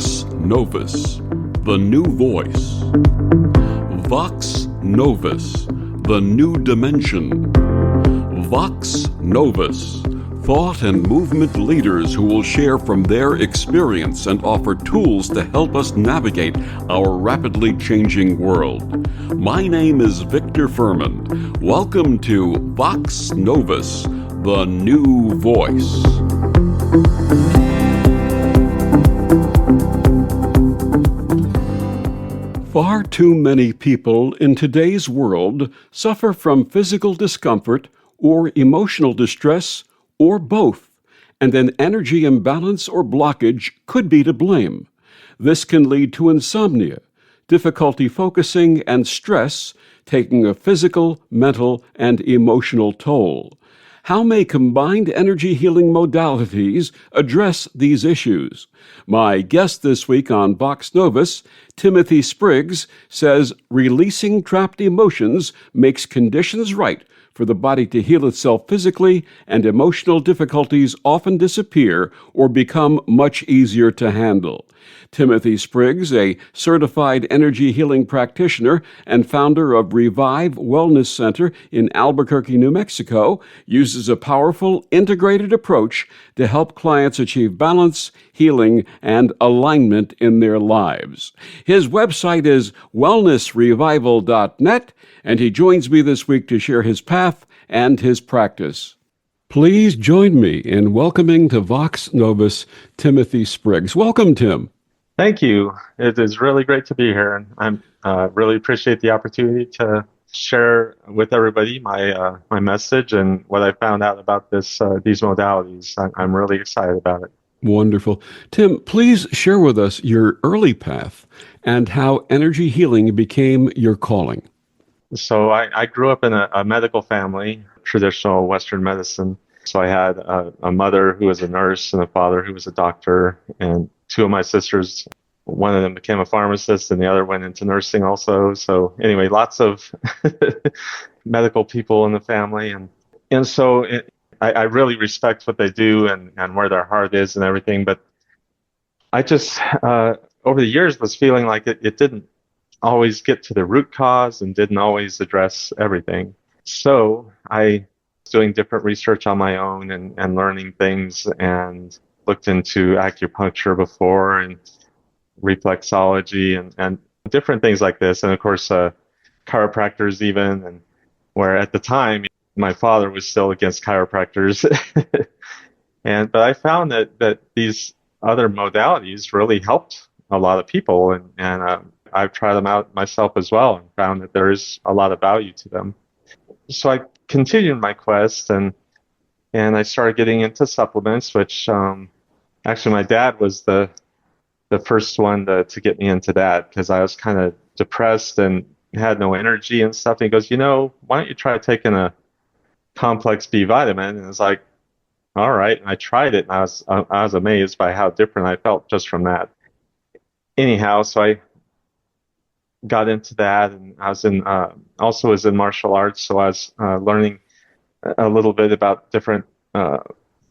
Vox Novus, the new voice. Vox Novus, the new dimension. Vox Novus, thought and movement leaders who will share from their experience and offer tools to help us navigate our rapidly changing world. My name is Victor Furman. Welcome to Vox Novus, the new voice. Far too many people in today's world suffer from physical discomfort or emotional distress or both, and an energy imbalance or blockage could be to blame. This can lead to insomnia, difficulty focusing, and stress, taking a physical, mental, and emotional toll. How may combined energy healing modalities address these issues? My guest this week on Vox Novus, Timothy Spriggs, says releasing trapped emotions makes conditions right for the body to heal itself physically, and emotional difficulties often disappear or become much easier to handle. Timothy Spriggs, a certified energy healing practitioner and founder of Revive Wellness Center in Albuquerque, New Mexico, uses a powerful, integrated approach to help clients achieve balance, healing, and alignment in their lives. His website is wellnessrevival.net, and he joins me this week to share his path and his practice. Please join me in welcoming to Vox Novus Timothy Spriggs. Welcome, Tim. Thank you. It is really great to be here, and I really appreciate the opportunity to share with everybody my message and what I found out about these modalities. I'm really excited about it. Wonderful. Tim, please share with us your early path and how energy healing became your calling. So I grew up in a medical family, traditional Western medicine. So I had a mother who was a nurse and a father who was a doctor, and two of my sisters, one of them became a pharmacist and the other went into nursing also. So anyway, lots of medical people in the family. And so I really respect what they do and where their heart is and everything. But I just, over the years, was feeling like it didn't always get to the root cause and didn't always address everything. So I was doing different research on my own and learning things, and looked into acupuncture before and reflexology and different things like this. And of course, chiropractors even, and where at the time, my father was still against chiropractors. But I found that these other modalities really helped a lot of people, and I've tried them out myself as well and found that there is a lot of value to them. So I continued my quest, and I started getting into supplements, which actually my dad was the first one to get me into that, because I was kind of depressed and had no energy and stuff. And he goes, why don't you try taking a complex B vitamin? And I was like, all right. And I tried it, and I was amazed by how different I felt just from that. Anyhow, so I got into that, and I was in martial arts, so I was learning a little bit about different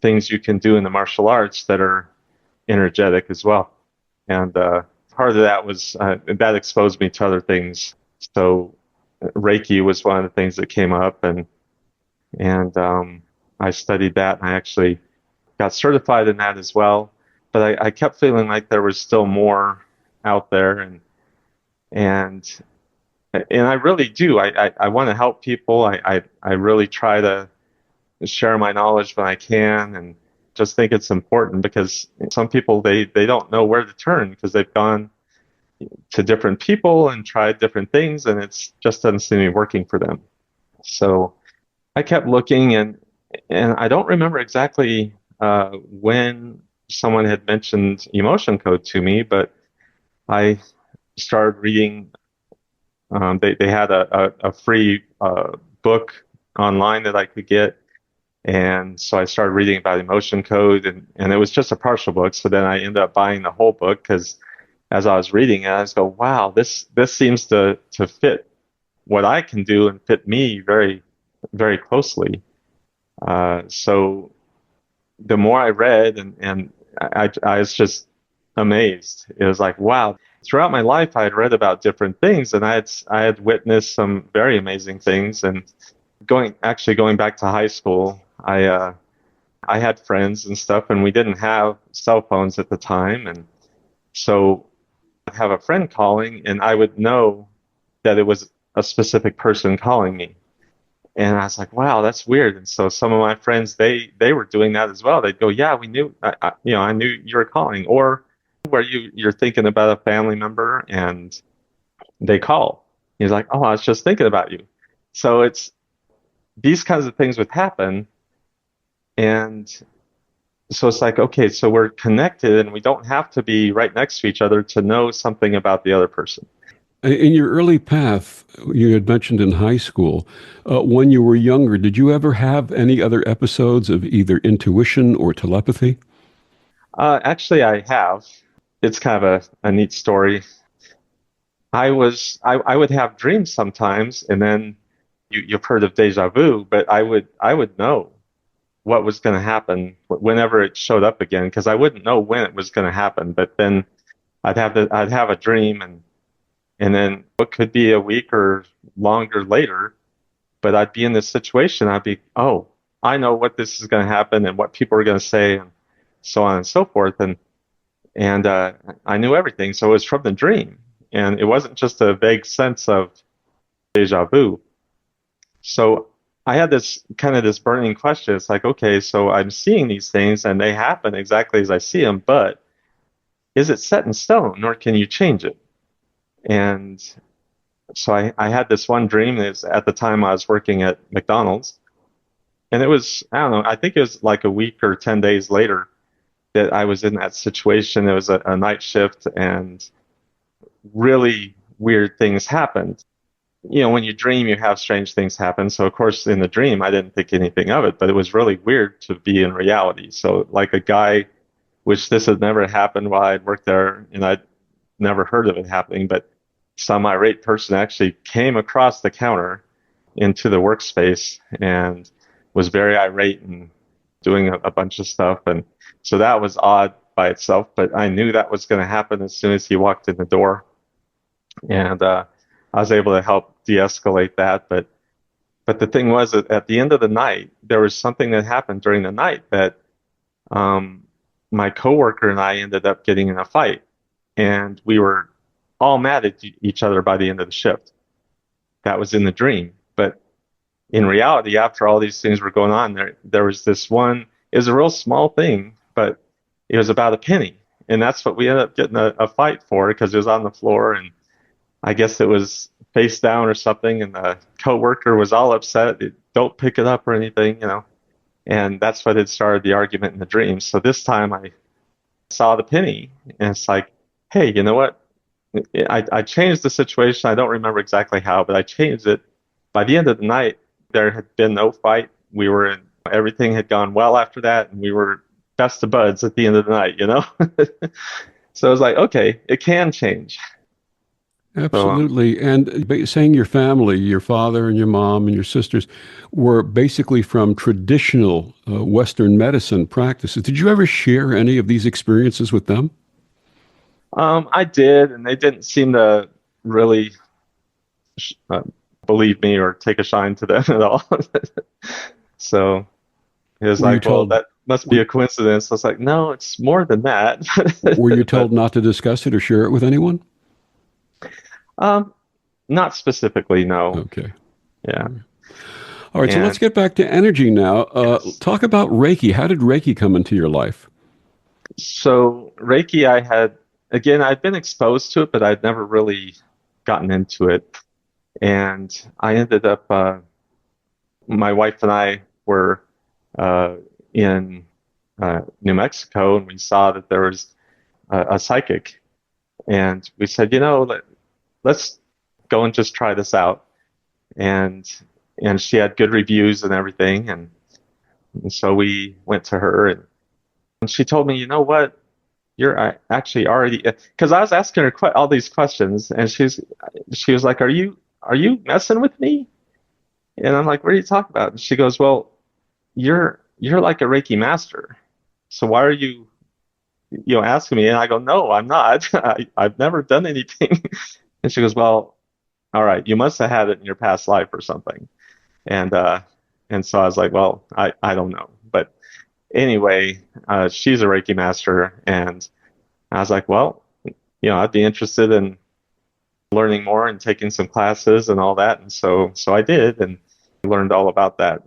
things you can do in the martial arts that are energetic as well. And part of that was that exposed me to other things. So Reiki was one of the things that came up, and I studied that, and I actually got certified in that as well. But I kept feeling like there was still more out there, and I really do. I want to help people. I really try to share my knowledge when I can, and just think it's important, because some people, they don't know where to turn, because they've gone to different people and tried different things, and it's just doesn't seem to be working for them. So I kept looking, and I don't remember exactly when someone had mentioned emotion code to me, but I started reading. They had a free book online that I could get. And so I started reading about emotion code, and it was just a partial book. So then I ended up buying the whole book, because as I was reading it, I was going, wow, this seems to fit what I can do and fit me very, very closely. So the more I read, and I was just amazed. It was like, wow. Throughout my life, I had read about different things, and I had witnessed some very amazing things. And going back to high school, I had friends and stuff, and we didn't have cell phones at the time, and so I'd have a friend calling, and I would know that it was a specific person calling me. And I was like, wow, that's weird. And so some of my friends, they were doing that as well. They'd go, yeah, we knew, I knew you were calling. Or where you're thinking about a family member and they call. He's like, oh, I was just thinking about you. So it's these kinds of things would happen. And so it's like, okay, so we're connected and we don't have to be right next to each other to know something about the other person. In your early path, you had mentioned in high school, when you were younger, did you ever have any other episodes of either intuition or telepathy? Actually, I have. It's kind of a neat story. I would have dreams sometimes, and then you've heard of deja vu, but I would know what was going to happen whenever it showed up again, because I wouldn't know when it was going to happen. But then I'd have a dream, and then it could be a week or longer later, but I'd be in this situation. I'd be, oh, I know what this is going to happen and what people are going to say, and so on and so forth. And I knew everything. So it was from the dream, and it wasn't just a vague sense of deja vu. So I had this burning question. It's like, okay, so I'm seeing these things and they happen exactly as I see them, but is it set in stone or can you change it? And so I had this one dream. Is at the time I was working at McDonald's, and it was, I don't know, I think it was like a week or 10 days later that I was in that situation. It was a night shift, and really weird things happened. When you dream, you have strange things happen. So, of course, in the dream, I didn't think anything of it, but it was really weird to be in reality. So, like a guy, which this had never happened while I'd worked there, and I'd never heard of it happening, but some irate person actually came across the counter into the workspace and was very irate and doing a bunch of stuff. And so that was odd by itself, but I knew that was going to happen as soon as he walked in the door. And I was able to help de-escalate that. But the thing was that at the end of the night, there was something that happened during the night that my coworker and I ended up getting in a fight, and we were all mad at each other by the end of the shift. That was in the dream, but in reality, after all these things were going on, there was this one. It was a real small thing, but it was about a penny, and that's what we ended up getting a fight for, because it was on the floor, and I guess it was face down or something, and the coworker was all upset. Don't pick it up or anything. And that's what had started the argument in the dream. So this time I saw the penny, and it's like, hey, you know what? I changed the situation. I don't remember exactly how, but I changed it. By the end of the night, there had been no fight. Everything had gone well after that, and we were best of buds at the end of the night. So I was like, okay, it can change. So Absolutely. And saying your family, your father and your mom and your sisters, were basically from traditional Western medicine practices. Did you ever share any of these experiences with them? I did, and they didn't seem to really uh, believe me or take a shine to them at all. So it was Were you like, well, told that must be a coincidence. I was like, no, it's more than that. were you But told not to discuss it or share it with anyone? um, not specifically, no. Okay. Yeah. All right, so let's And get back to energy now. yes. Talk about Reiki. How did Reiki come into your life? So Reiki, I'd been exposed to it, but I'd never really gotten into it. And I ended up, my wife and I were uh, in New Mexico, and we saw that there was a psychic. And we said, let's go and just try this out. And she had good reviews and everything. And so we went to her, and she told me, you know what? You're actually already, because I was asking her all these questions, and she was like, are you messing with me? And I'm like, what are you talking about? And she goes, well, you're like a Reiki master. So why are you asking me, and I go, no, I'm not. I've never done anything. And she goes, well, all right, you must have had it in your past life or something. And so I was like, well, I don't know. But anyway, she's a Reiki master, and I was like, well, I'd be interested in learning more and taking some classes and all that. And so I did, and learned all about that.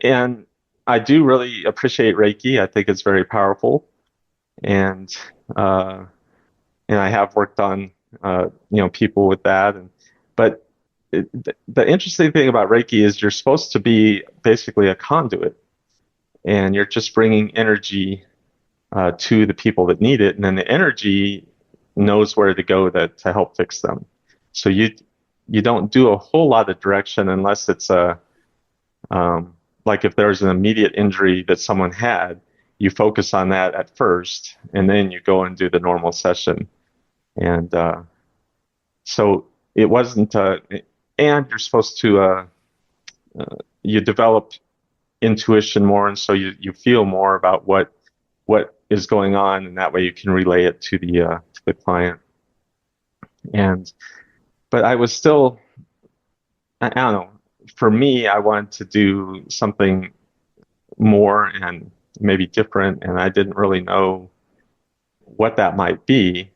And I do really appreciate Reiki. I think it's very powerful, and uh, I have worked on people with that. But the interesting thing about Reiki is you're supposed to be basically a conduit, and you're just bringing energy to the people that need it, and then the energy knows where to go to help fix them. So you don't do a whole lot of direction unless it's a like if there's an immediate injury that someone had, you focus on that at first, and then you go and do the normal session. And so it wasn't, and you're supposed to, you develop intuition more, and so you feel more about what is going on, and that way you can relay it to the client. And but I was still, I don't know. For me, I wanted to do something more and maybe different, and I didn't really know what that might be.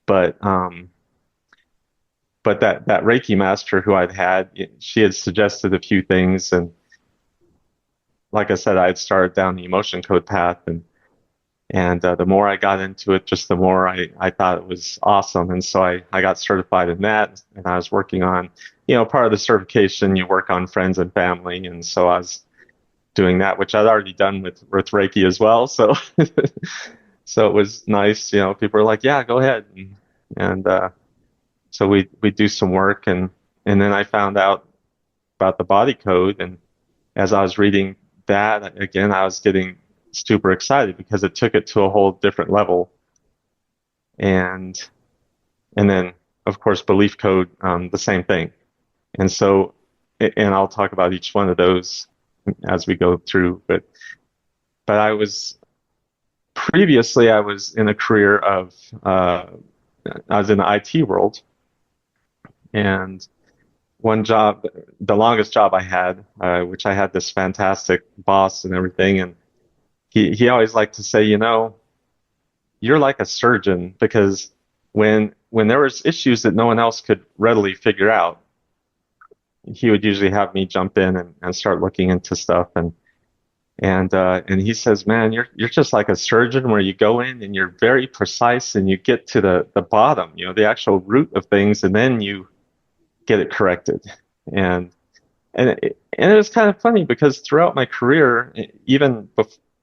But that Reiki master who I'd had, she had suggested a few things, and like I said, I had started down the emotion code path, and the more I got into it, just the more I thought it was awesome. And so I got certified in that, and I was working on, part of the certification, you work on friends and family. And so I was doing that, which I'd already done with Reiki as well. So, so it was nice. People were like, yeah, go ahead. And so we do some work, and then I found out about the body code. And as I was reading that, again, I was getting super excited because it took it to a whole different level. And then of course belief code, the same thing. And so, and I'll talk about each one of those as we go through. But I was in a career of I was in the IT world, and one job, the longest job I had, which I had this fantastic boss and everything, and he always liked to say, you're like a surgeon, because when there was issues that no one else could readily figure out, he would usually have me jump in and start looking into stuff. And he says, man, you're just like a surgeon, where you go in and you're very precise, and you get to the bottom, the actual root of things, and then you get it corrected. And it was kind of funny, because throughout my career, even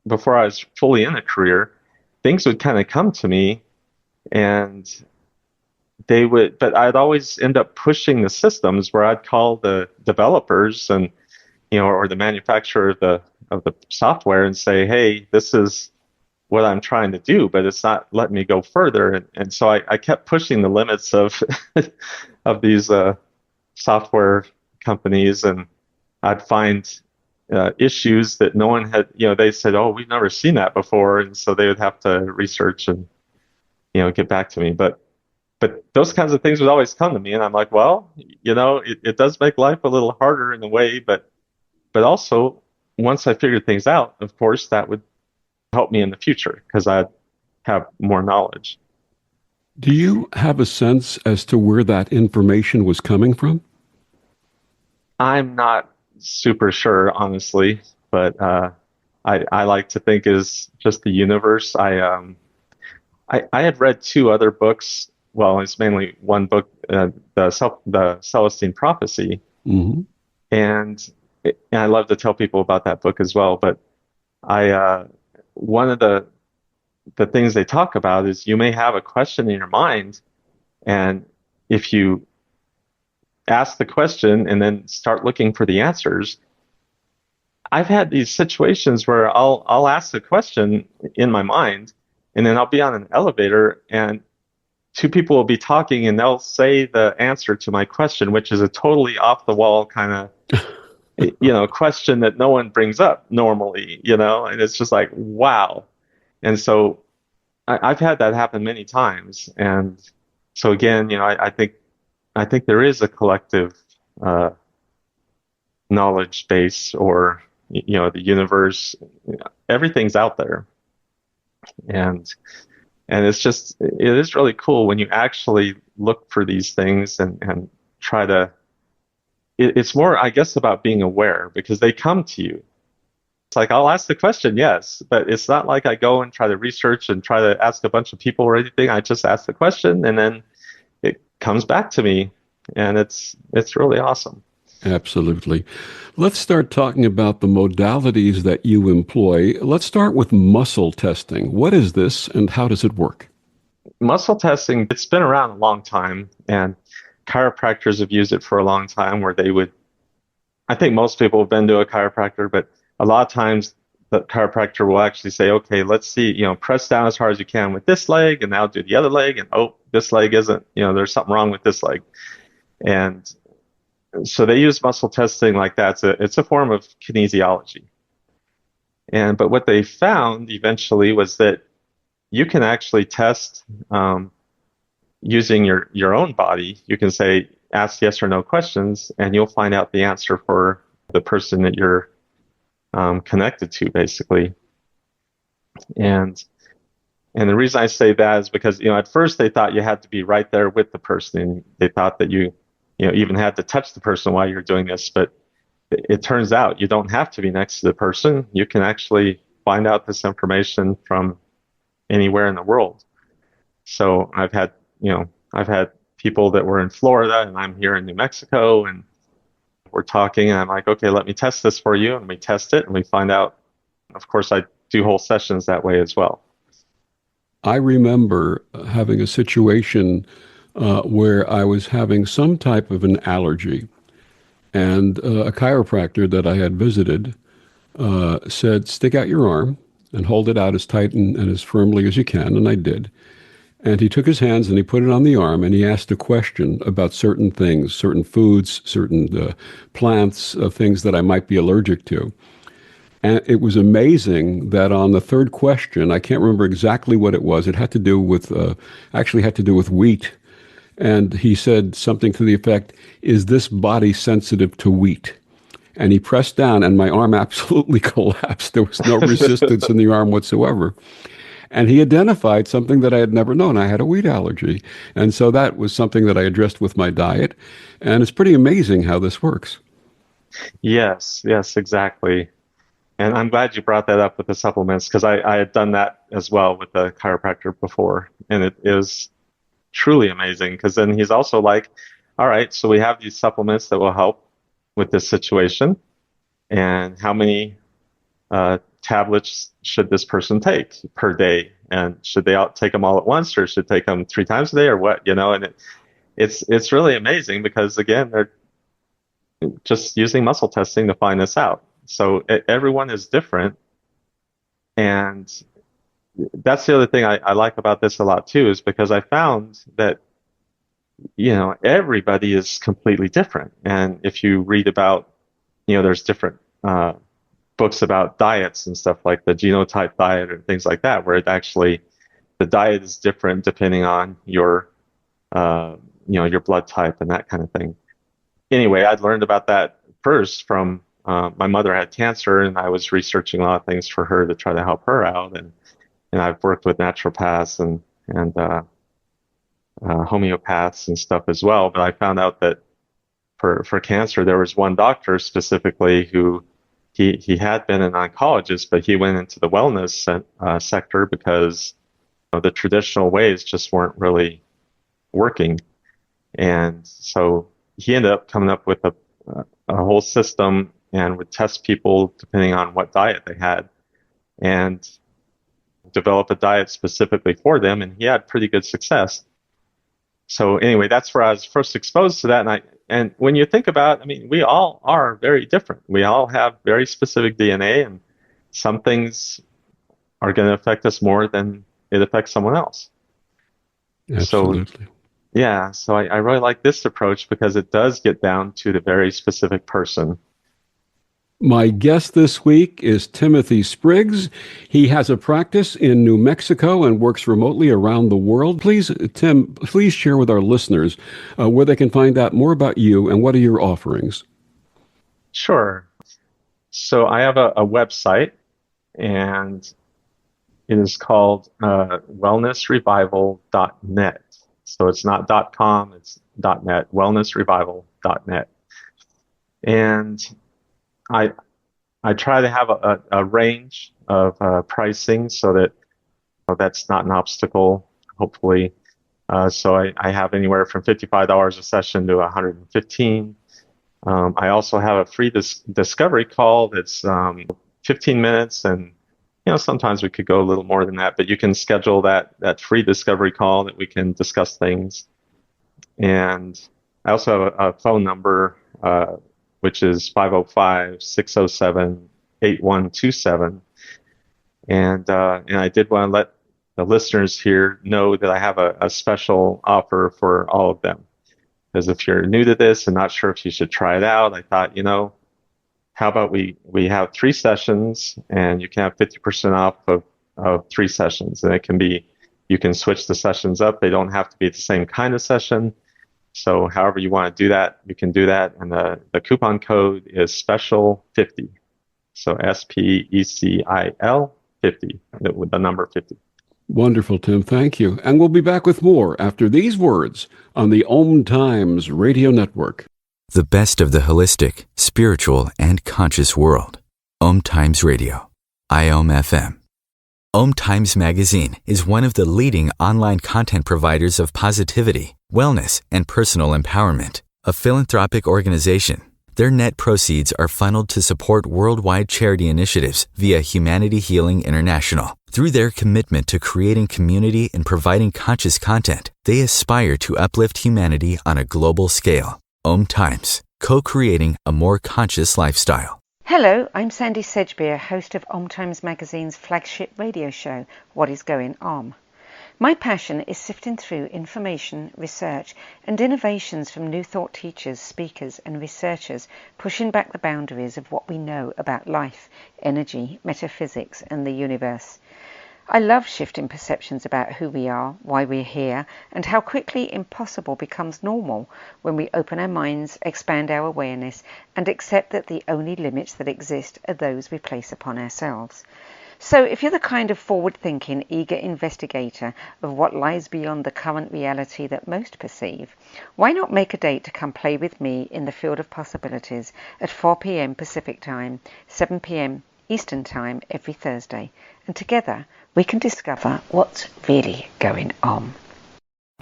before I was fully in a career, things would kind of come to me, and but I'd always end up pushing the systems, where I'd call the developers and, or the manufacturer of the software, and say, hey, this is what I'm trying to do, but it's not letting me go further. And so I kept pushing the limits of of these software companies, and I'd find issues that no one had, they said, oh, we've never seen that before. And so they would have to research and, get back to me. But those kinds of things would always come to me. And I'm like, well, it does make life a little harder in a way, but also, once I figured things out, of course, that would help me in the future, because I'd have more knowledge. Do you have a sense as to where that information was coming from? I'm not super sure, honestly, but I like to think is just the universe. I had read two other books. Well, it's mainly one book, the Celestine Prophecy, Hmm. and I love to tell people about that book as well. But one of the things they talk about is, you may have a question in your mind, and if you ask the question and then start looking for the answers. I've had these situations where I'll ask the question in my mind, and then I'll be on an elevator, and two people will be talking, and they'll say the answer to my question, which is a totally off the wall kind of question that no one brings up normally, and it's just like, wow. And so I've had that happen many times. And so again, I think there is a collective uh, knowledge base, or the universe. Everything's out there, and it is really cool when you actually look for these things and try to. It's more, I guess, about being aware because they come to you. It's like I'll ask the question, yes, but it's not like I go and try to research and try to ask a bunch of people or anything. I just ask the question and then it comes back to me, and it's really awesome. Absolutely. Let's start talking about the modalities that you employ. Let's start with muscle testing. What is this and how does it work? Muscle testing, it's been around a long time, and chiropractors have used it for a long time where they would, I think most people have been to a chiropractor, but a lot of times the chiropractor will actually say, okay, let's see, press down as hard as you can with this leg, and now do the other leg, and oh, this leg isn't, there's something wrong with this leg. And so they use muscle testing like that. It's a form of kinesiology. But what they found eventually was that you can actually test using your own body. You can say, ask yes or no questions, and you'll find out the answer for the person that you're connected to, basically. And and the reason I say that is because at first they thought you had to be right there with the person, and they thought that you even had to touch the person while you're doing this. But it turns out you don't have to be next to the person. You can actually find out this information from anywhere in the world. So I've had people that were in Florida and I'm here in New Mexico, and we're talking and I'm like, okay, let me test this for you. And we test it and we find out. Of course, I do whole sessions that way as well. I remember having a situation where I was having some type of an allergy, and a chiropractor that I had visited said, stick out your arm and hold it out as tight and as firmly as you can. And I did. And he took his hands and he put it on the arm and he asked a question about certain things, certain foods, certain plants, things that I might be allergic to. And it was amazing that on the third question, I can't remember exactly what it was. It had to do with, actually had to do with wheat. And he said something to the effect, is this body sensitive to wheat? And he pressed down and my arm absolutely collapsed. There was no resistance in the arm whatsoever. And he identified something that I had never known. I had a wheat allergy. And so that was something that I addressed with my diet. And it's pretty amazing how this works. Yes, yes, exactly. And I'm glad you brought that up with the supplements because I had done that as well with the chiropractor before. And it is truly amazing because then he's also like, all right, so we have these supplements that will help with this situation. And how many tablets should this person take per day? And should they all take them all at once, or should they take them 3 times a day, or what? And it's really amazing because again, they're just using muscle testing to find this out. So everyone is different, and that's the other thing I like about this a lot too, is because I found that everybody is completely different. And if you read about, there's different books about diets and stuff like the genotype diet or things like that, where it actually the diet is different depending on uh, your blood type and that kind of thing. Anyway, I'd learned about that first from my mother had cancer, and I was researching a lot of things for her to try to help her out, and I've worked with naturopaths and homeopaths and stuff as well. But I found out that for cancer, there was one doctor specifically who he had been an oncologist, but he went into the wellness sector because the traditional ways just weren't really working. And so he ended up coming up with a whole system and would test people depending on what diet they had and develop a diet specifically for them. And he had pretty good success. So anyway, that's where I was first exposed to that. And when you think about, I mean, we all are very different. We all have very specific DNA, and some things are going to affect us more than it affects someone else. So Absolutely. yeah, so I really like this approach because it does get down to the very specific person. My guest this week is Timothy Spriggs. He has a practice in New Mexico and works remotely around the world. Please, Tim, please share with our listeners where they can find out more about you and what are your offerings. Sure. So I have a website, and it is called wellnessrevival.net. So it's not .com, it's .net, wellnessrevival.net. And I I try to have a range of pricing so that that's not an obstacle, hopefully. So I have anywhere from $55 a session to 115. I also have a free discovery call that's 15 minutes, and sometimes we could go a little more than that, but you can schedule that free discovery call that we can discuss things. And I also have a phone number, which is 505-607-8127. And I did want to let the listeners here know that I have a special offer for all of them. Because if you're new to this and not sure if you should try it out, I thought, how about we have 3 sessions, and you can have 50% off of 3 sessions. And it can be, you can switch the sessions up. They don't have to be the same kind of session. So however you want to do that, you can do that. And the coupon code is special50. So SPECIL 50, with the number 50. Wonderful, Tim. Thank you. And we'll be back with more after these words on the Om Times Radio Network. The best of the holistic, spiritual, and conscious world. Om Times Radio. IOM FM. Om Times Magazine is one of the leading online content providers of positivity, wellness, and personal empowerment. A philanthropic organization, their net proceeds are funneled to support worldwide charity initiatives via Humanity Healing International. Through their commitment to creating community and providing conscious content, they aspire to uplift humanity on a global scale. Om Times, co-creating a more conscious lifestyle. Hello, I'm Sandy Sedgbeer, host of Om Times Magazine's flagship radio show, What is Going Om. My passion is sifting through information, research, and innovations from new thought teachers, speakers, and researchers pushing back the boundaries of what we know about life, energy, metaphysics, and the universe. I love shifting perceptions about who we are, why we're here, and how quickly impossible becomes normal when we open our minds, expand our awareness, and accept that the only limits that exist are those we place upon ourselves. So if you're the kind of forward-thinking, eager investigator of what lies beyond the current reality that most perceive, why not make a date to come play with me in the field of possibilities at 4 p.m. Pacific Time, 7 p.m. Eastern Time every Thursday, and together we can discover what's really going on.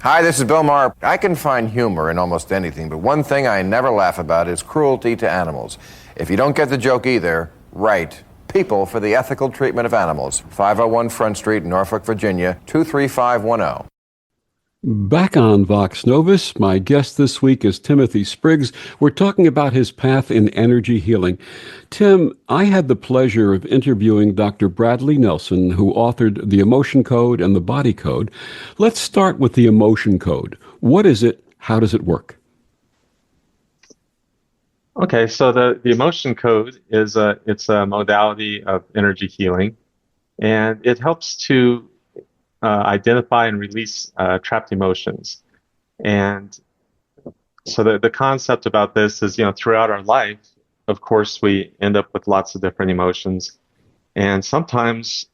Hi, this is Bill Maher. I can find humor in almost anything, but one thing I never laugh about is cruelty to animals. If you don't get the joke either, write People for the Ethical Treatment of Animals, 501 Front Street, Norfolk, Virginia, 23510. Back on Vox Novus, my guest this week is Timothy Spriggs. We're talking about his path in energy healing. Tim, I had the pleasure of interviewing Dr. Bradley Nelson, who authored The Emotion Code and The Body Code. Let's start with the Emotion Code. What is it? How does it work? Okay, so the Emotion Code is it's a modality of energy healing, and it helps to identify and release trapped emotions. And so the concept about this is, throughout our life, of course, we end up with lots of different emotions. And sometimes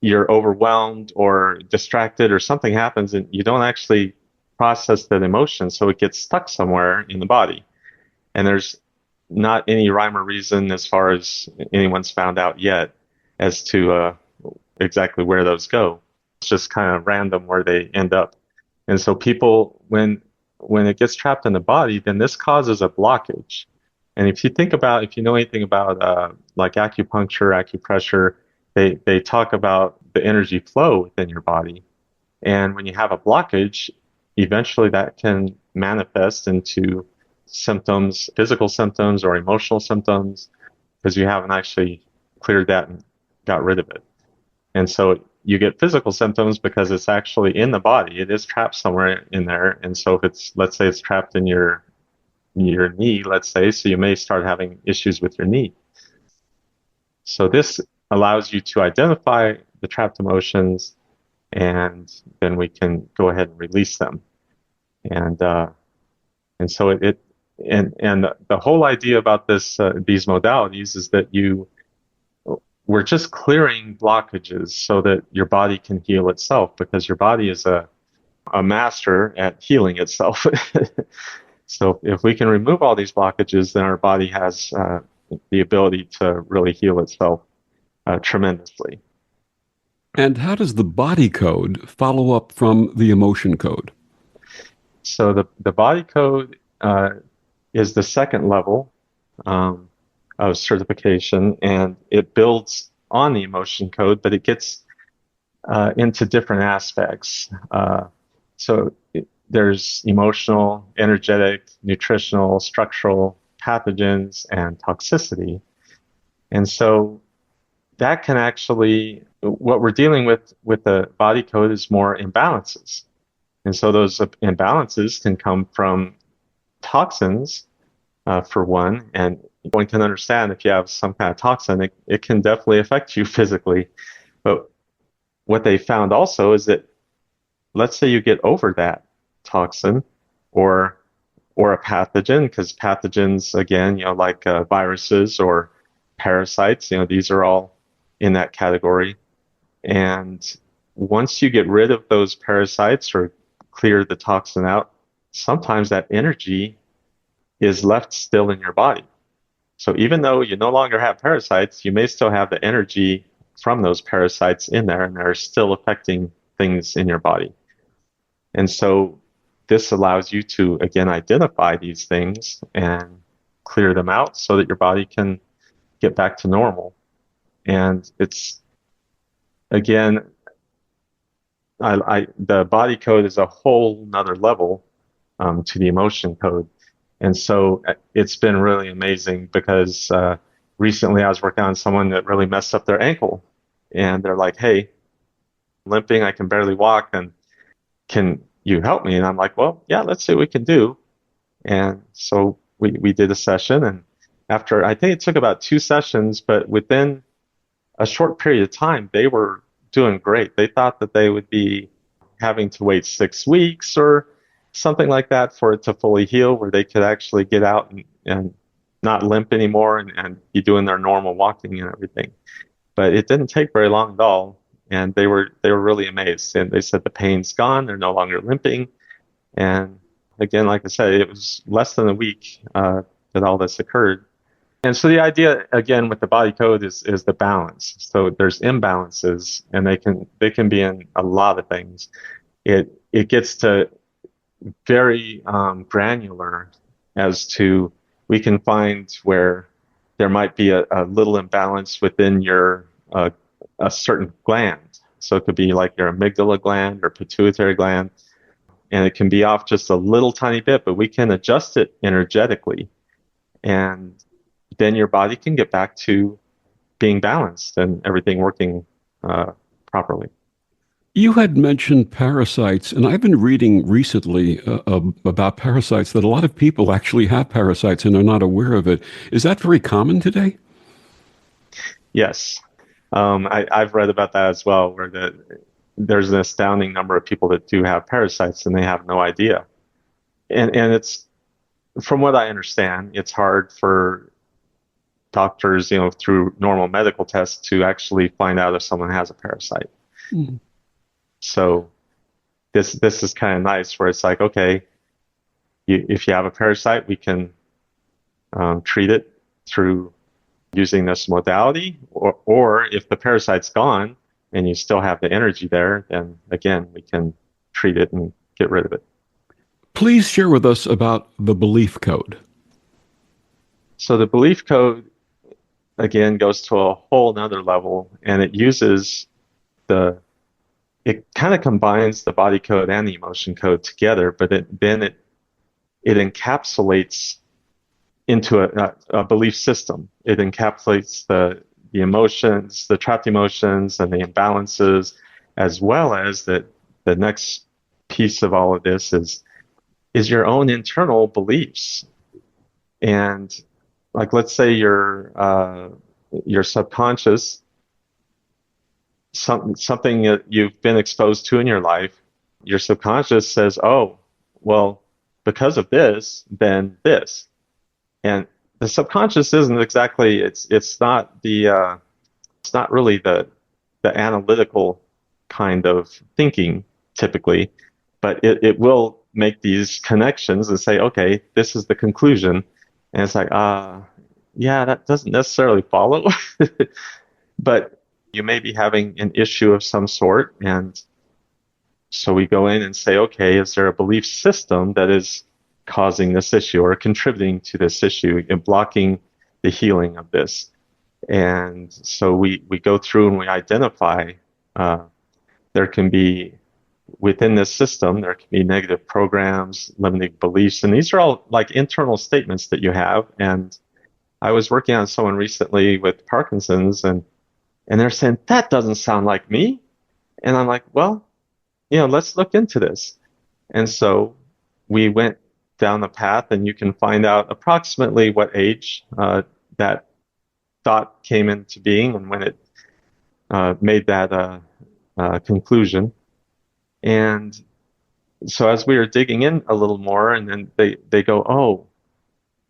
you're overwhelmed or distracted or something happens and you don't actually process that emotion. So it gets stuck somewhere in the body. And there's not any rhyme or reason as far as anyone's found out yet as to exactly where those go. It's just kind of random where they end up. And so people, when it gets trapped in the body, then this causes a blockage. And if you know anything about like acupuncture, acupressure, they talk about the energy flow within your body. And when you have a blockage, eventually that can manifest into symptoms, physical symptoms or emotional symptoms, because you haven't actually cleared that and got rid of it. And so you get physical symptoms because it's actually in the body. It is trapped somewhere in there. And so if let's say it's trapped in your knee, let's say, so you may start having issues with your knee. So this allows you to identify the trapped emotions, and then we can go ahead and release them. And so and the whole idea about these modalities is that we're just clearing blockages so that your body can heal itself, because your body is a master at healing itself. So if we can remove all these blockages, then our body has the ability to really heal itself tremendously. And how does the body code follow up from the emotion code? So the body code is the second level of certification, and it builds on the emotion code, but it gets into different aspects. There's emotional, energetic, nutritional, structural, pathogens, and toxicity. And so that can actually, what we're dealing with the body code is more imbalances. And so those imbalances can come from toxins, for one, and one can understand if you have some kind of toxin, it can definitely affect you physically. But what they found also is that, let's say you get over that toxin or a pathogen, because pathogens, again, like viruses or parasites, these are all in that category. And once you get rid of those parasites or clear the toxin out, sometimes that energy is left still in your body. So even though you no longer have parasites, you may still have the energy from those parasites in there, and they're still affecting things in your body. And so this allows you to, again, identify these things and clear them out so that your body can get back to normal. And it's, again, the body code is a whole nother level to the emotion code. And so it's been really amazing, because recently I was working on someone that really messed up their ankle, and they're like, "Hey, limping, I can barely walk, and can you help me?" And I'm like, "Well, yeah, let's see what we can do." And so we did a session, and after, I think it took about 2 sessions, but within a short period of time, they were doing great. They thought that they would be having to wait 6 weeks or something like that for it to fully heal, where they could actually get out and not limp anymore and be doing their normal walking and everything. But it didn't take very long at all, and they were really amazed. And they said the pain's gone; they're no longer limping. And again, like I said, it was less than a week that all this occurred. And so the idea, again, with the body code is the balance. So there's imbalances, and they can be in a lot of things. It gets to very granular as to, we can find where there might be a little imbalance within your a certain gland. So it could be like your amygdala gland or pituitary gland, and it can be off just a little tiny bit, but we can adjust it energetically, and then your body can get back to being balanced and everything working properly. You had mentioned parasites, and I've been reading recently about parasites, that a lot of people actually have parasites and are not aware of it. Is that very common today? Yes. I've read about that as well, where there's an astounding number of people that do have parasites and they have no idea. And it's, from what I understand, it's hard for doctors, through normal medical tests, to actually find out if someone has a parasite. Mm. So this is kind of nice, where it's like, okay, if you have a parasite, we can treat it through using this modality, or if the parasite's gone and you still have the energy there, then again, we can treat it and get rid of it. Please share with us about the belief code. So the belief code, again, goes to a whole nother level, and it uses it kind of combines the body code and the emotion code together, but then it encapsulates into a belief system. It encapsulates the emotions, the trapped emotions, and the imbalances, as well as the next piece of all of this is your own internal beliefs. And like, let's say you're your subconscious, something that you've been exposed to in your life, your subconscious says, oh, well, because of this, then this. And the subconscious isn't exactly, it's not it's not really the analytical kind of thinking typically, but it will make these connections and say, okay, this is the conclusion. And it's like, yeah, that doesn't necessarily follow. But you may be having an issue of some sort. And so we go in and say, okay, is there a belief system that is causing this issue or contributing to this issue and blocking the healing of this? And so we go through and we identify there can be, within this system, there can be negative programs, limiting beliefs. And these are all like internal statements that you have. And I was working on someone recently with Parkinson's, and they're saying, that doesn't sound like me. And I'm like, well, let's look into this. And so we went down the path, and you can find out approximately what age that thought came into being and when it made that conclusion. And so as we were digging in a little more, and then they go, oh,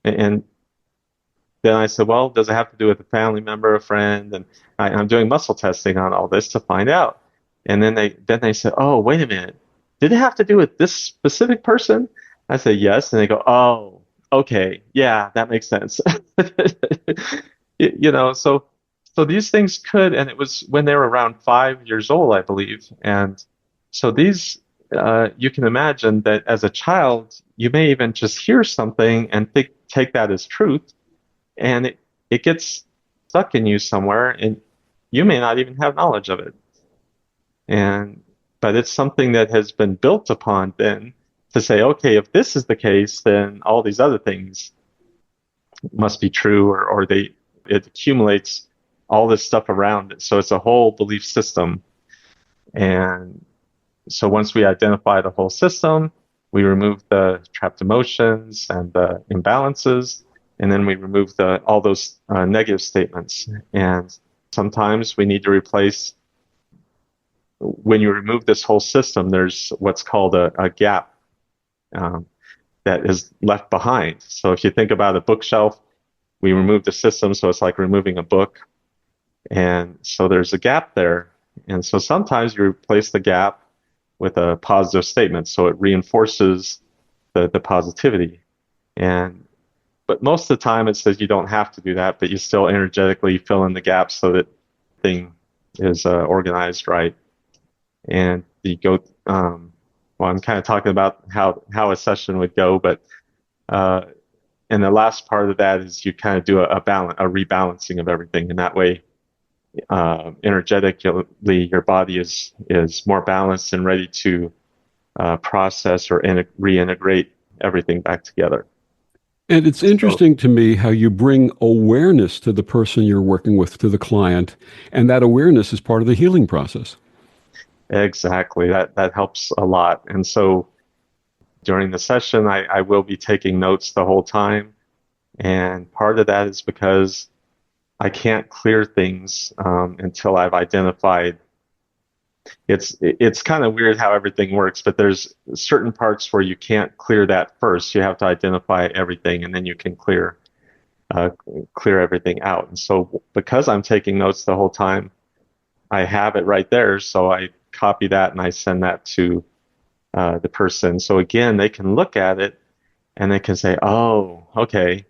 and then I said, well, does it have to do with a family member, a friend? And I'm doing muscle testing on all this to find out. And then they said, oh, wait a minute, did it have to do with this specific person? I said, yes. And they go, oh, okay, yeah, that makes sense. So these things could, and it was when they were around 5 years old, I believe. And so these, you can imagine that as a child, you may even just hear something and take that as truth, and it gets stuck in you somewhere, and you may not even have knowledge of it. But it's something that has been built upon then to say, okay, if this is the case, then all these other things must be true, or it accumulates all this stuff around it. So it's a whole belief system. And so once we identify the whole system, we remove the trapped emotions and the imbalances, and then we remove all those negative statements. And sometimes we need to replace, when you remove this whole system, there's what's called a gap that is left behind. So if you think about a bookshelf, we remove the system, so it's like removing a book. And so there's a gap there. And so sometimes you replace the gap with a positive statement, so it reinforces the positivity. But most of the time it says you don't have to do that, but you still energetically fill in the gaps so that thing is organized right. And you go, well, I'm kind of talking about how a session would go, but and the last part of that is you kind of do a rebalancing of everything, and that way energetically your body is more balanced and ready to process or reintegrate everything back together. And it's interesting to me how you bring awareness to the person you're working with, to the client, and that awareness is part of the healing process. Exactly. That helps a lot. And so during the session, I will be taking notes the whole time. And part of that is because I can't clear things until I've identified. It's kind of weird how everything works, but there's certain parts where you can't clear that first. You have to identify everything, and then you can clear everything out. And so because I'm taking notes the whole time, I have it right there. So I copy that and I send that to the person. So again, they can look at it and they can say, oh, okay.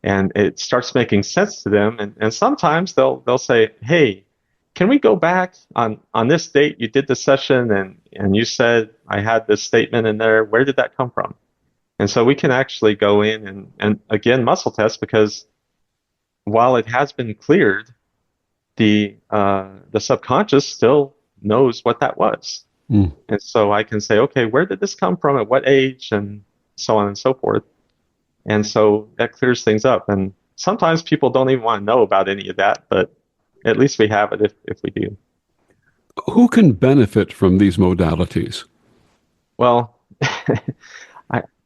And it starts making sense to them. And sometimes they'll say, hey, can we go back on this date? You did the session and you said I had this statement in there. Where did that come from? And so we can actually go in and again, muscle test, because while it has been cleared, the subconscious still knows what that was. And so I can say, okay, where did this come from? At what age? And so on and so forth. And so that clears things up. And sometimes people don't even want to know about any of that, but at least we have it if we do. Who can benefit from these modalities? Well,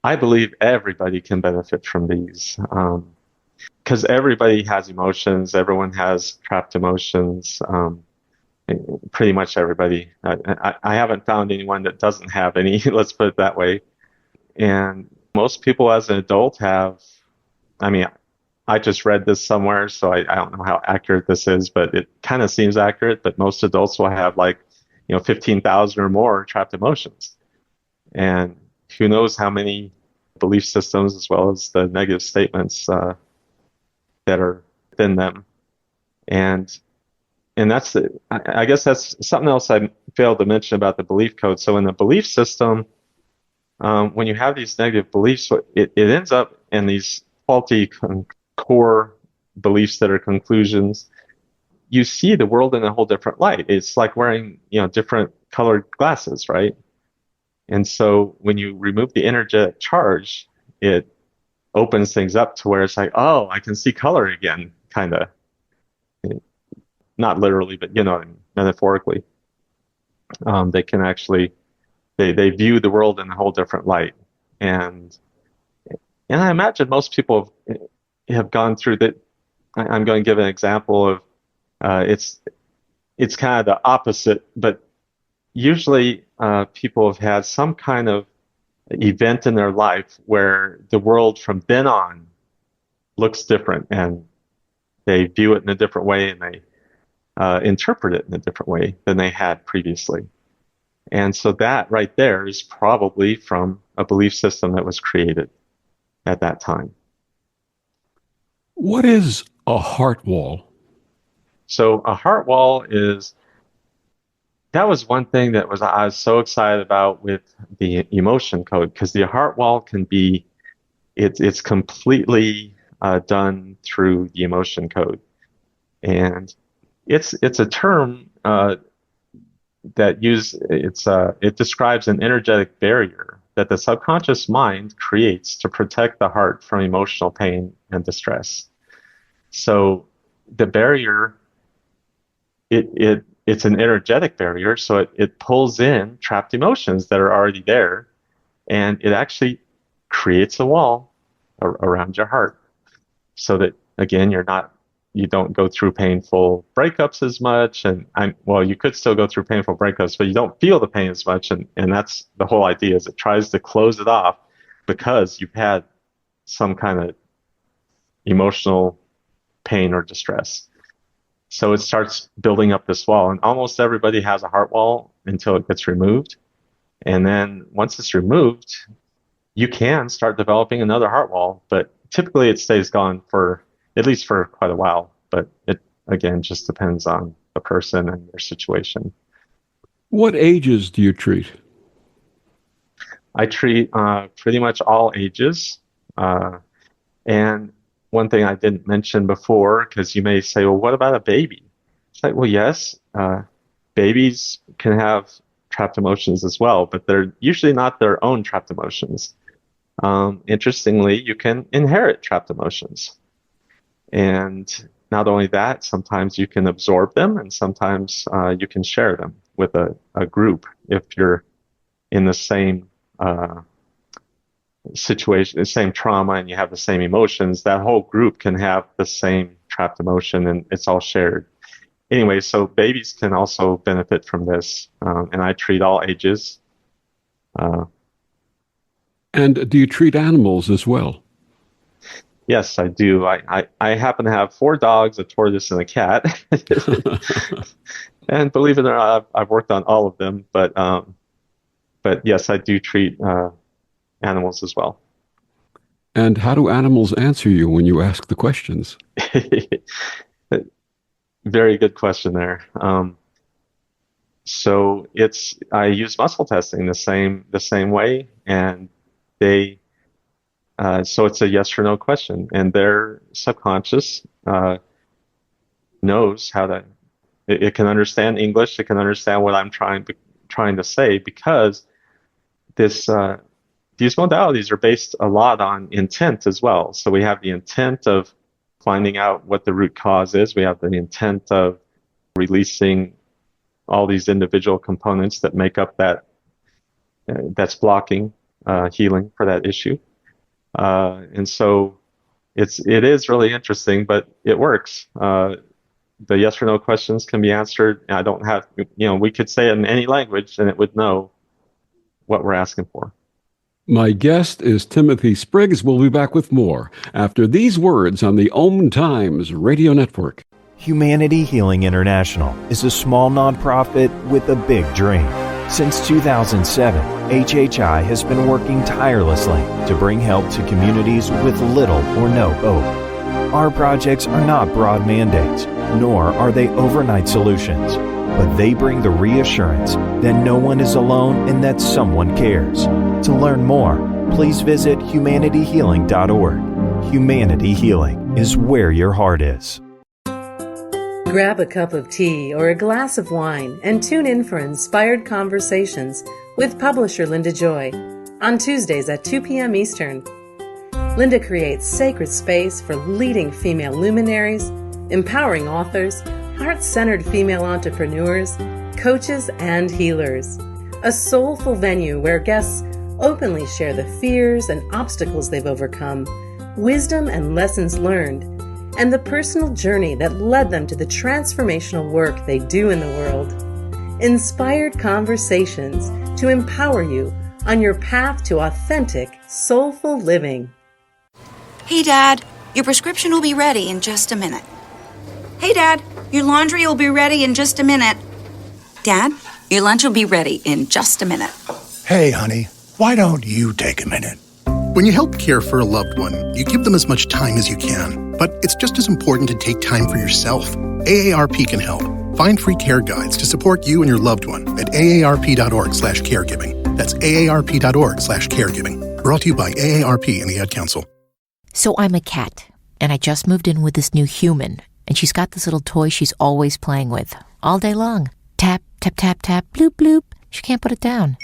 I believe everybody can benefit from these. because everybody has emotions. Everyone has trapped emotions. Pretty much everybody. I haven't found anyone that doesn't have any, let's put it that way. And most people as an adult have, I mean, I just read this somewhere, so I don't know how accurate this is, but it kind of seems accurate. But most adults will have 15,000 or more trapped emotions. And who knows how many belief systems as well as the negative statements that are within them. And that's I guess that's something else I failed to mention about the belief code. So in the belief system, when you have these negative beliefs, it ends up in these faulty core beliefs that are conclusions. You see the world in a whole different light. It's like wearing, different colored glasses, right? And so when you remove the energetic charge, it opens things up to where it's like, oh, I can see color again, kind of. Not literally, but metaphorically. They can actually they view the world in a whole different light, and I imagine most people have gone through that. I'm going to give an example of it's kind of the opposite, but usually people have had some kind of event in their life where the world from then on looks different, and they view it in a different way, and they interpret it in a different way than they had previously. And so that right there is probably from a belief system that was created at that time. What is a heart wall? So a heart wall that was one thing I was so excited about with the emotion code, because the heart wall can be, it's completely done through the emotion code. And it's a term that it describes an energetic barrier that the subconscious mind creates to protect the heart from emotional pain and distress. So the barrier, it's an energetic barrier, so it pulls in trapped emotions that are already there, and it actually creates a wall around your heart, so that again you don't go through painful breakups as much, and you could still go through painful breakups, but you don't feel the pain as much, and that's the whole idea, is it tries to close it off because you've had some kind of emotional pain or distress. So it starts building up this wall, and almost everybody has a heart wall until it gets removed. And then once it's removed, you can start developing another heart wall, but typically it stays gone for at least for quite a while. But it, again, just depends on the person and their situation. What ages do you treat? I treat pretty much all ages. And one thing I didn't mention before, because you may say, well, what about a baby? It's like, well, yes, babies can have trapped emotions as well, but they're usually not their own trapped emotions. Interestingly, you can inherit trapped emotions. And not only that, sometimes you can absorb them, and sometimes you can share them with a group if you're in the same situation, the same trauma, and you have the same emotions. That whole group can have the same trapped emotion, and it's all shared. Anyway, so babies can also benefit from this, and I treat all ages. And do you treat animals as well? Yes, I do. I happen to have 4 dogs, a tortoise, and a cat. And believe it or not, I've worked on all of them. But yes, I do treat animals as well. And how do animals answer you when you ask the questions? Very good question there. So I use muscle testing the same way, and so it's a yes or no question, and their subconscious knows how to. It can understand English. It can understand what I'm trying to say, because these modalities are based a lot on intent as well. So we have the intent of finding out what the root cause is. We have the intent of releasing all these individual components that make up that's blocking healing for that issue. And so it is really interesting, but it works. The yes or no questions can be answered. I don't have, we could say it in any language and it would know what we're asking for. My guest is Timothy Spriggs. We'll be back with more after these words on the Om Times Radio Network. Humanity Healing International is a small nonprofit with a big dream. Since 2007, HHI has been working tirelessly to bring help to communities with little or no hope. Our projects are not broad mandates, nor are they overnight solutions, but they bring the reassurance that no one is alone and that someone cares. To learn more, please visit humanityhealing.org. Humanity Healing is where your heart is. Grab a cup of tea or a glass of wine and tune in for Inspired Conversations with publisher Linda Joy on Tuesdays at 2 p.m. Eastern. Linda creates sacred space for leading female luminaries, empowering authors, heart-centered female entrepreneurs, coaches, and healers. A soulful venue where guests openly share the fears and obstacles they've overcome, wisdom and lessons learned, and the personal journey that led them to the transformational work they do in the world. Inspired Conversations to empower you on your path to authentic, soulful living. Hey, Dad, your prescription will be ready in just a minute. Hey, Dad, your laundry will be ready in just a minute. Dad, your lunch will be ready in just a minute. Hey, honey, why don't you take a minute? When you help care for a loved one, you give them as much time as you can. But it's just as important to take time for yourself. AARP can help. Find free care guides to support you and your loved one at aarp.org/caregiving. That's aarp.org/caregiving. Brought to you by AARP and the Ad Council. So I'm a cat, and I just moved in with this new human, and she's got this little toy she's always playing with, all day long. Tap, tap, tap, tap, bloop, bloop. She can't put it down.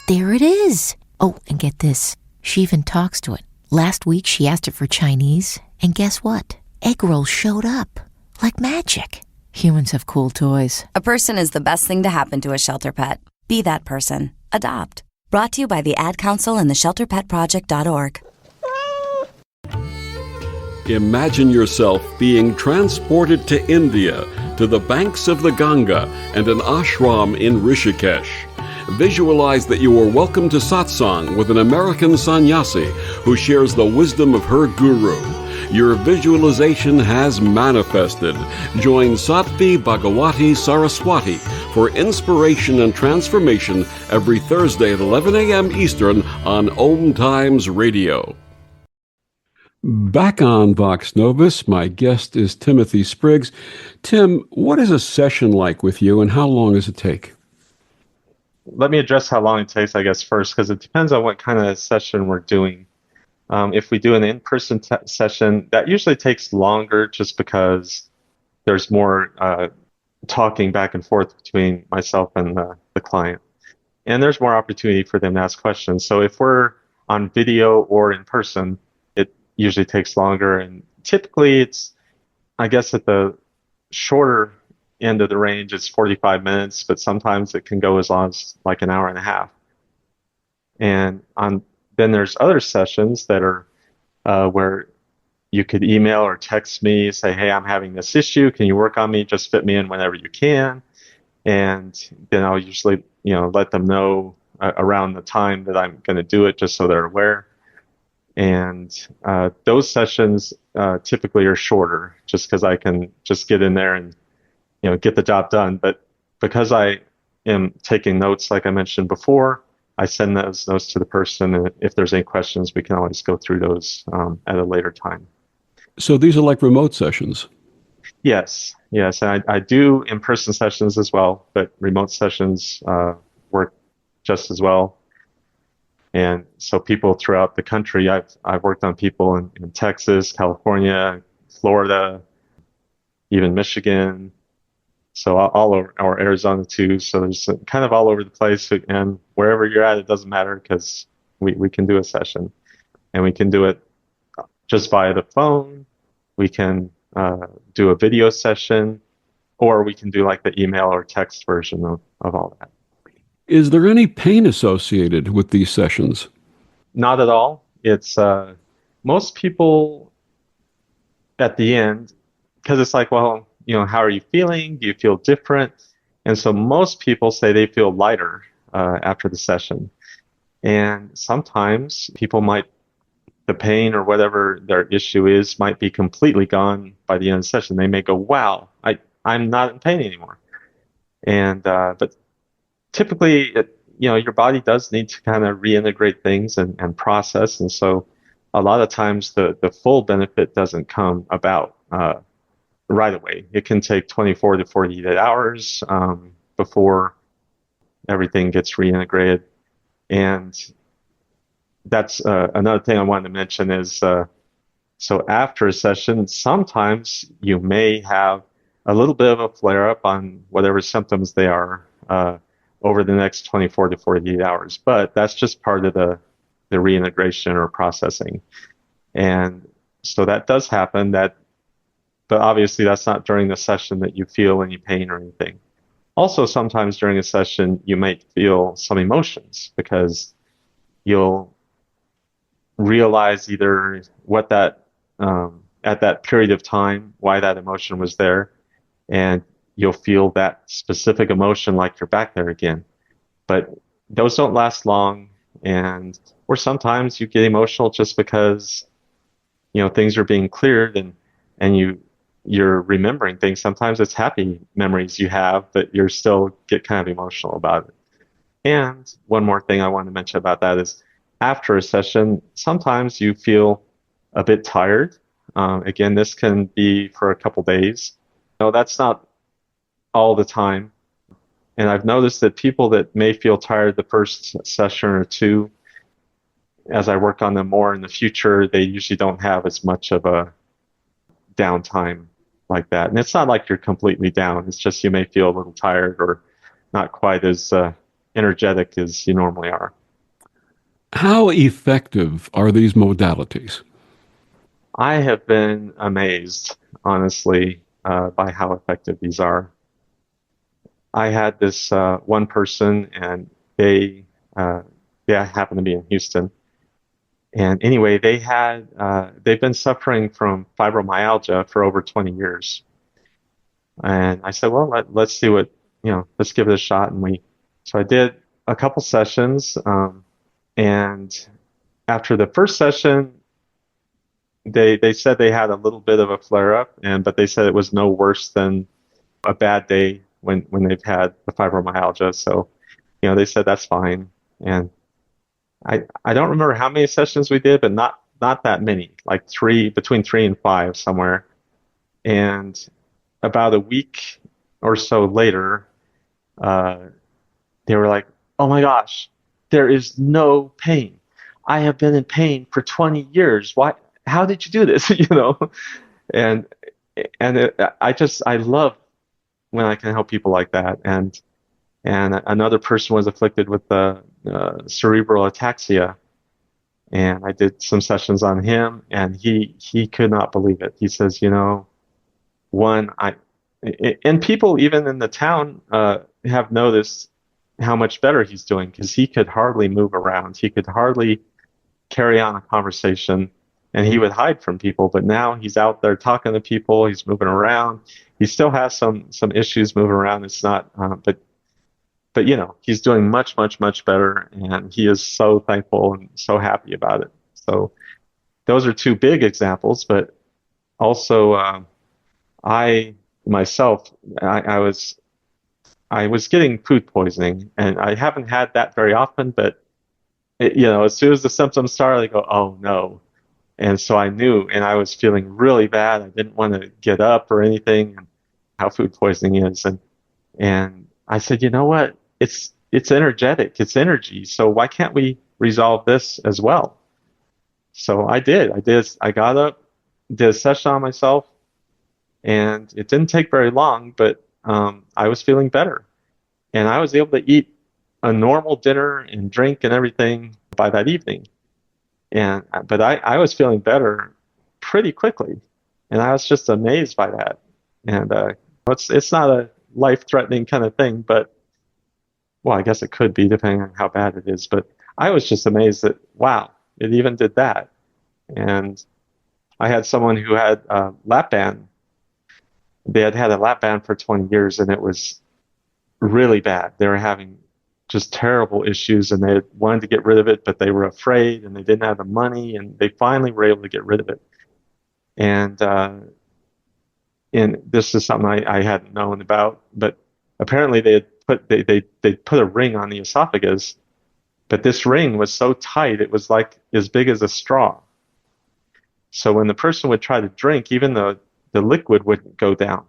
There it is. Oh, and get this. She even talks to it. Last week, she asked it for Chinese, and guess what? Egg rolls showed up. Like magic. Humans have cool toys. A person is the best thing to happen to a shelter pet. Be that person. Adopt. Brought to you by the Ad Council and the ShelterPetProject.org. Imagine yourself being transported to India, to the banks of the Ganga and an ashram in Rishikesh. Visualize that you are welcome to satsang with an American sannyasi who shares the wisdom of her guru. Your visualization has manifested. Join Sattvi Bhagawati Saraswati for inspiration and transformation every Thursday at 11 a.m. Eastern on Om Times Radio. Back on Vox Novus, my guest is Timothy Spriggs. Tim, what is a session like with you, and how long does it take? Let me address how long it takes, I guess, first, because it depends on what kind of session we're doing. If we do an in-person session, that usually takes longer just because there's more talking back and forth between myself and the client. And there's more opportunity for them to ask questions. So if we're on video or in person, it usually takes longer. And typically it's, I guess, at the shorter end of the range, it's 45 minutes, but sometimes it can go as long as like an hour and a half. And then there's other sessions that are where you could email or text me, say, hey, I'm having this issue. Can you work on me? Just fit me in whenever you can. And then I'll usually, let them know around the time that I'm going to do it, just so they're aware. And those sessions typically are shorter, just because I can just get in there and get the job done. But because I am taking notes, like I mentioned before, I send those notes to the person, and if there's any questions, we can always go through those at a later time. So these are like remote sessions? Yes. And I do in-person sessions as well, but remote sessions work just as well. And so people throughout the country, I've worked on people in Texas, California, Florida, even Michigan, so all over, or Arizona too. So there's kind of all over the place, and wherever you're at, it doesn't matter, because we can do a session, and we can do it just via the phone. We can do a video session, or we can do like the email or text version of all that. Is there any pain associated with these sessions? Not at all. It's most people at the end, because it's like, well, how are you feeling? Do you feel different? And so most people say they feel lighter after the session. And sometimes people the pain or whatever their issue is might be completely gone by the end of the session. They may go, wow, I'm not in pain anymore. And, but typically, your body does need to kind of reintegrate things and process. And so a lot of times the full benefit doesn't come about right away. It can take 24 to 48 hours before everything gets reintegrated. And that's another thing I wanted to mention is so after a session, sometimes you may have a little bit of a flare up on whatever symptoms they are over the next 24 to 48 hours, but that's just part of the reintegration or processing. And so that does happen, but obviously that's not during the session that you feel any pain or anything. Also, sometimes during a session, you might feel some emotions because you'll realize either what that at that period of time, why that emotion was there, and you'll feel that specific emotion like you're back there again. But those don't last long, or sometimes you get emotional just because things are being cleared and you're remembering things. Sometimes it's happy memories you have, but you still get kind of emotional about it. And one more thing I want to mention about that is after a session, sometimes you feel a bit tired. Again, this can be for a couple days. No, that's not all the time. And I've noticed that people that may feel tired the first session or two, as I work on them more in the future, they usually don't have as much of a downtime like that. And it's not like you're completely down. It's just you may feel a little tired or not quite as energetic as you normally are. How effective are these modalities? I have been amazed, honestly, by how effective these are. I had this one person, and they happened to be in Houston. And anyway, they've been suffering from fibromyalgia for over 20 years. And I said, well, let's see let's give it a shot. So I did a couple sessions, and after the first session, they said they had a little bit of a flare up, but they said it was no worse than a bad day when they've had the fibromyalgia. So, they said that's fine. And I don't remember how many sessions we did, but not that many, like between 3 and 5 somewhere. And about a week or so later, they were like, "Oh my gosh, there is no pain. I have been in pain for 20 years. Why? How did you do this?" And I love when I can help people like that. And another person was afflicted with cerebral ataxia, and I did some sessions on him, and he could not believe it. He says, and people even in the town have noticed how much better he's doing, because he could hardly move around. He could hardly carry on a conversation, and he would hide from people. But now he's out there talking to people. He's moving around. He still has some issues moving around. It's not, but he's doing much, much, much better, and he is so thankful and so happy about it. So those are two big examples. But also, I myself, I was getting food poisoning, and I haven't had that very often, but as soon as the symptoms started, I go, oh no. And so I knew, and I was feeling really bad. I didn't want to get up or anything, and how food poisoning is. And I said, you know what? It's energetic. It's energy. So why can't we resolve this as well? So I did. I got up, did a session on myself, and it didn't take very long, but I was feeling better. And I was able to eat a normal dinner and drink and everything by that evening. But I was feeling better pretty quickly, and I was just amazed by that. And it's not a life-threatening kind of thing, but well, I guess it could be depending on how bad it is. But I was just amazed that wow, it even did that. And I had someone who had a lap band. They had had a lap band for 20 years, and it was really bad. They were having just terrible issues, and they wanted to get rid of it, but they were afraid, and they didn't have the money, and they finally were able to get rid of it. And this is something I hadn't known about, but apparently they put a ring on the esophagus, but this ring was so tight it was like as big as a straw. So when the person would try to drink, even though the liquid wouldn't go down.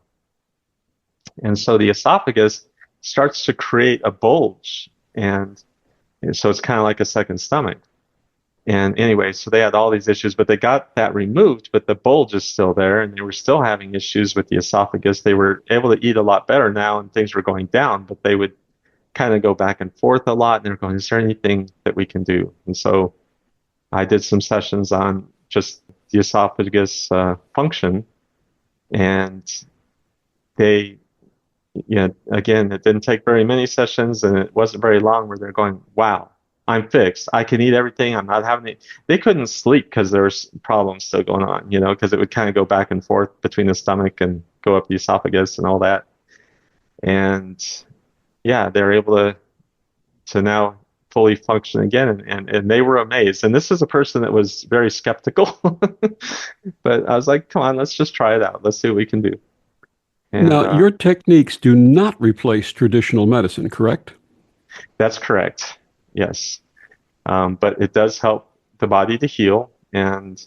And so the esophagus starts to create a bulge, and so it's kind of like a second stomach. And anyway, so they had all these issues, but they got that removed, but the bulge is still there, and they were still having issues with the esophagus. They were able to eat a lot better now, and things were going down, but they would kind of go back and forth a lot, and they were going, is there anything that we can do? And so I did some sessions on just the esophagus function, and they, again, it didn't take very many sessions, and it wasn't very long where they're going, wow, I'm fixed. I can eat everything. I'm not having it. They couldn't sleep because there was problems still going on, because it would kind of go back and forth between the stomach and go up the esophagus and all that. And yeah, they're able to now fully function again, and they were amazed. And this is a person that was very skeptical, but I was like, come on, let's just try it out. Let's see what we can do. And, now, your techniques do not replace traditional medicine, correct? That's correct. Yes. But it does help the body to heal. And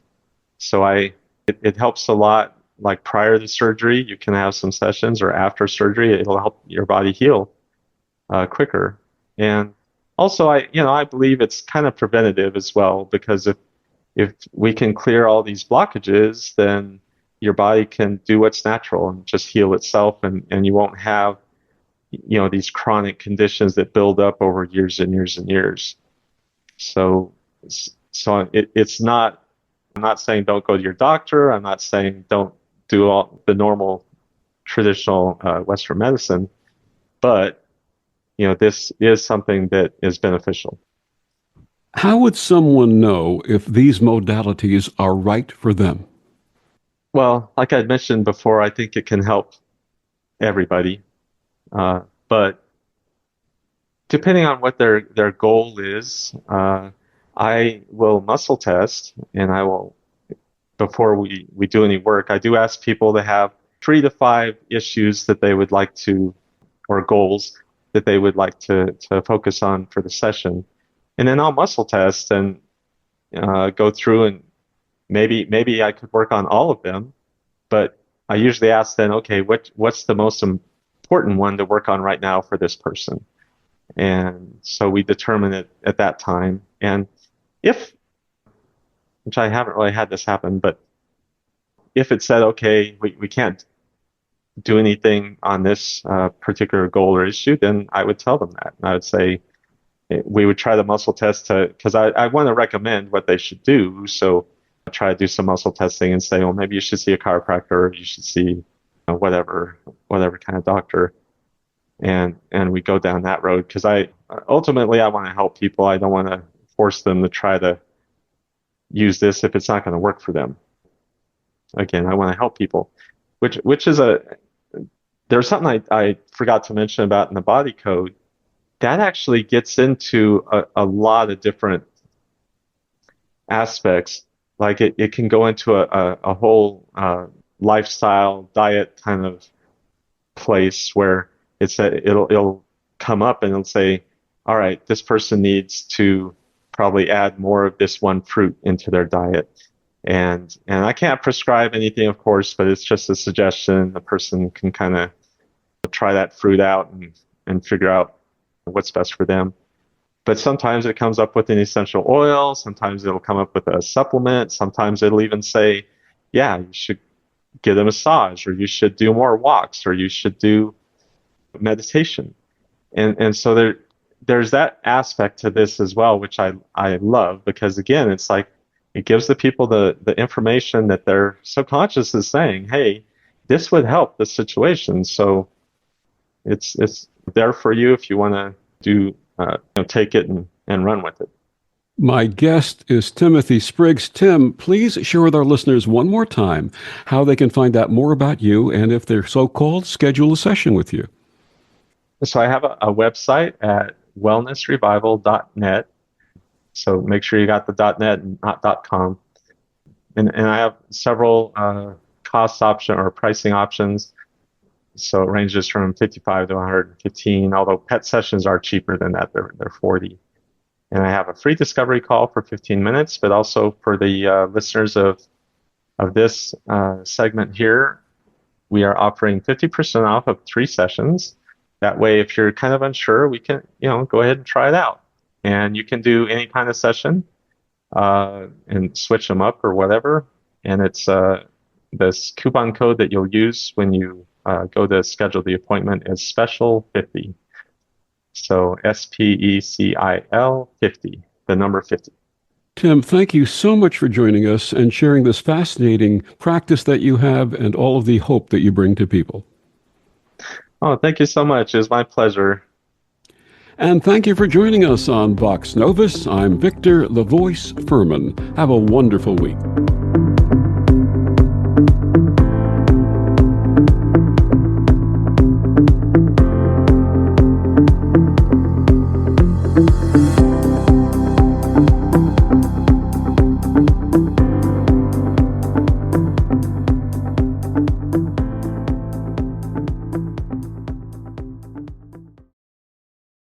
so it helps a lot. Like prior to surgery, you can have some sessions, or after surgery, it'll help your body heal quicker. And also, I believe it's kind of preventative as well, because if we can clear all these blockages, then your body can do what's natural and just heal itself, and you won't have these chronic conditions that build up over years and years and years. So it's not, I'm not saying don't go to your doctor. I'm not saying don't do all the normal traditional Western medicine, but this is something that is beneficial. How would someone know if these modalities are right for them? Well, like I mentioned before, I think it can help everybody. But depending on what their goal is, I will muscle test, and I will, before we do any work, I do ask people to have 3 to 5 issues that they would like to, or goals that they would like to focus on for the session. And then I'll muscle test and go through, and maybe I could work on all of them, but I usually ask then, okay, what's the most important one to work on right now for this person? And so we determine it at that time. And which I haven't really had this happen, but if it said, okay, we can't do anything on this particular goal or issue, then I would tell them that. And I would say, we would try the muscle test because I want to recommend what they should do. So I try to do some muscle testing and say, well, maybe you should see a chiropractor, or you should see whatever kind of doctor. And we go down that road, because ultimately I want to help people. I don't want to force them to try to use this if it's not going to work for them. Again, I want to help people, which is there's something I forgot to mention about in the body code. That actually gets into a lot of different aspects. Like it can go into a whole lifestyle, diet kind of place where it'll come up and it'll say, all right, this person needs to probably add more of this one fruit into their diet. And I can't prescribe anything, of course, but it's just a suggestion. The person can kind of try that fruit out and figure out what's best for them. But sometimes it comes up with an essential oil. Sometimes it'll come up with a supplement. Sometimes it'll even say, yeah, you should get a massage, or you should do more walks, or you should do meditation. And so there's that aspect to this as well, which I love, because again, it's like it gives the people the information that their subconscious is saying, hey, this would help the situation. So it's there for you if you want to do take it and run with it. My guest is Timothy Spriggs. Tim, please share with our listeners one more time how they can find out more about you and, if they're so called, schedule a session with you. So I have a website at wellnessrevival.net. So make sure you got the .net and not .com. And I have several cost option or pricing options. So it ranges from $55 to $115, although pet sessions are cheaper than that. They're $40. And I have a free discovery call for 15 minutes, but also for the listeners of this segment here, we are offering 50% off of 3 sessions. That way, if you're kind of unsure, we can, go ahead and try it out. And you can do any kind of session and switch them up or whatever. And it's this coupon code that you'll use when you go to schedule the appointment is special 50. So SPECIL 50, the number 50. Tim, thank you so much for joining us and sharing this fascinating practice that you have and all of the hope that you bring to people. Oh, thank you so much. It was my pleasure. And thank you for joining us on Vox Novus. I'm Victor, the Voice Furman. Have a wonderful week.